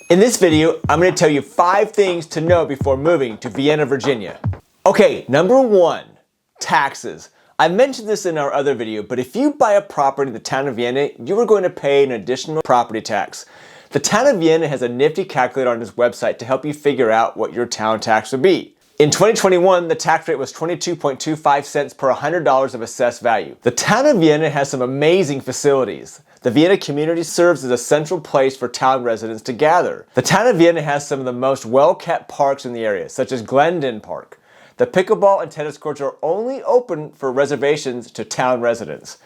In this video, I'm going to tell you 5 things to know before moving to Vienna, Virginia. Okay, number 1, taxes. I mentioned this in our other video, but if you buy a property in the town of Vienna, you are going to pay an additional property tax. The town of Vienna has a nifty calculator on its website to help you figure out what your town tax would be. In 2021, the tax rate was 22.25 cents per $100 of assessed value. The town of Vienna has some amazing facilities. The Vienna community serves as a central place for town residents to gather. The town of Vienna has some of the most well-kept parks in the area, such as Glyndon Park. The pickleball and tennis courts are only open for reservations to town residents.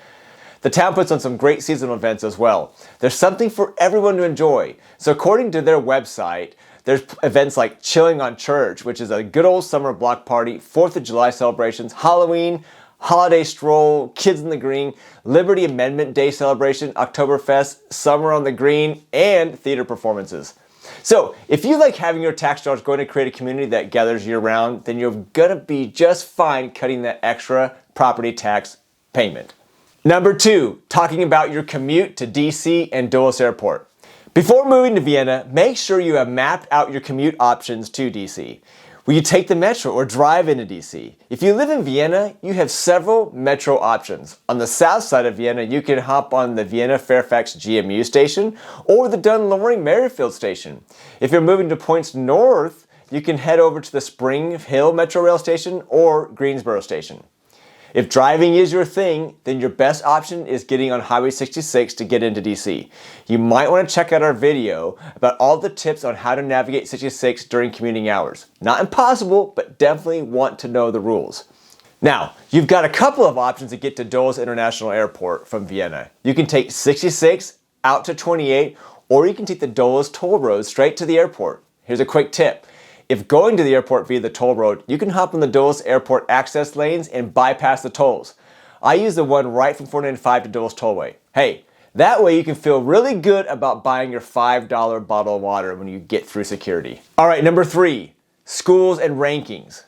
The town puts on some great seasonal events as well. There's something for everyone to enjoy. So according to their website, there's events like Chilling on Church, which is a good old summer block party, 4th of July celebrations, Halloween, Holiday Stroll, Kids in the Green, Liberty Amendment Day celebration, Oktoberfest, Summer on the Green, and theater performances. So, if you like having your tax dollars going to create a community that gathers year-round, then you're gonna be just fine cutting that extra property tax payment. Number 2, talking about your commute to DC and Dulles Airport. Before moving to Vienna, make sure you have mapped out your commute options to DC. Will you take the metro or drive into DC? If you live in Vienna, you have several metro options. On the south side of Vienna, you can hop on the Vienna Fairfax GMU station or the Dunn-Loring Merrifield station. If you're moving to points north, you can head over to the Spring Hill Metro Rail station or Greensboro station. If driving is your thing, then your best option is getting on Highway 66 to get into DC. You might want to check out our video about all the tips on how to navigate 66 during commuting hours. Not impossible, but definitely want to know the rules. Now, you've got a couple of options to get to Dulles International Airport from Vienna. You can take 66 out to 28, or you can take the Dulles toll road straight to the airport. Here's a quick tip. If going to the airport via the toll road, you can hop on the Dulles Airport access lanes and bypass the tolls. I use the one right from 495 to Dulles Tollway. Hey, that way you can feel really good about buying your $5 bottle of water when you get through security. All right, number 3, schools and rankings.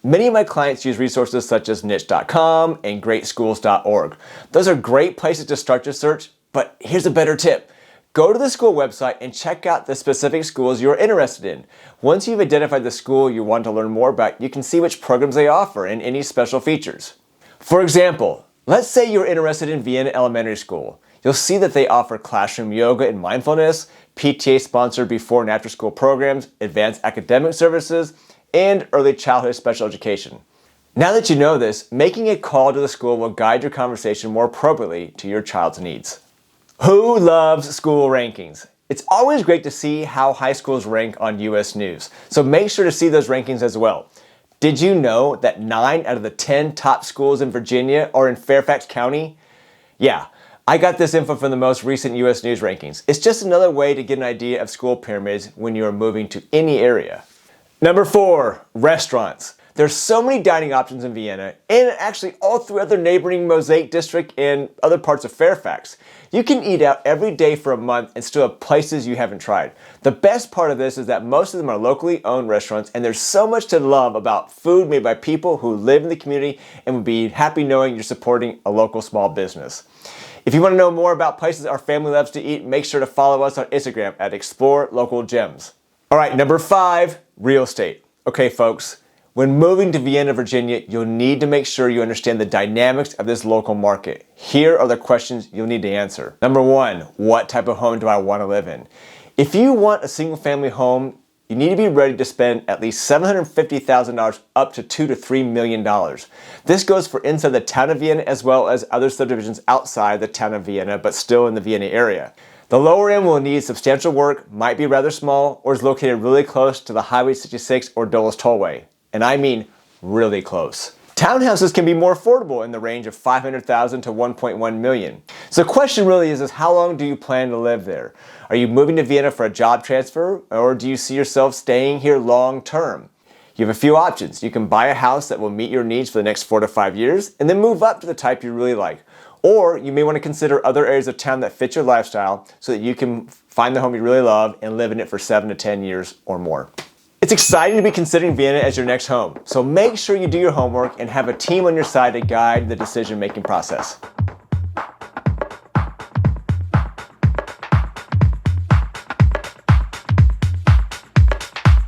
Many of my clients use resources such as niche.com and greatschools.org. Those are great places to start your search, but here's a better tip. Go to the school website and check out the specific schools you're interested in. Once you've identified the school you want to learn more about, you can see which programs they offer and any special features. For example, let's say you're interested in Vienna Elementary School. You'll see that they offer classroom yoga and mindfulness, PTA-sponsored before and after school programs, advanced academic services, and early childhood special education. Now that you know this, making a call to the school will guide your conversation more appropriately to your child's needs. Who loves school rankings? It's always great to see how high schools rank on US News, so make sure to see those rankings as well. Did you know that 9 out of the 10 top schools in Virginia are in Fairfax County? Yeah, I got this info from the most recent US News rankings. It's just another way to get an idea of school pyramids when you are moving to any area. Number 4, restaurants. There's so many dining options in Vienna, and actually all throughout the neighboring Mosaic District and other parts of Fairfax. You can eat out every day for a month and still have places you haven't tried. The best part of this is that most of them are locally owned restaurants, and there's so much to love about food made by people who live in the community and would be happy knowing you're supporting a local small business. If you want to know more about places our family loves to eat, make sure to follow us on Instagram at Explore Local Gems. All right, number 5, real estate. Okay, folks. When moving to Vienna, Virginia, you'll need to make sure you understand the dynamics of this local market. Here are the questions you'll need to answer. Number 1, what type of home do I want to live in? If you want a single-family home, you need to be ready to spend at least $750,000 up to $2 to $3 million. This goes for inside the town of Vienna as well as other subdivisions outside the town of Vienna, but still in the Vienna area. The lower end will need substantial work, might be rather small, or is located really close to the Highway 66 or Dulles Tollway. And I mean really close. Townhouses can be more affordable in the range of $500,000 to $1.1 million. So the question really is how long do you plan to live there? Are you moving to Vienna for a job transfer, or do you see yourself staying here long term? You have a few options. You can buy a house that will meet your needs for the next 4 to 5 years and then move up to the type you really like. Or you may want to consider other areas of town that fit your lifestyle so that you can find the home you really love and live in it for 7 to 10 years or more. It's exciting to be considering Vienna as your next home, so make sure you do your homework and have a team on your side to guide the decision-making process.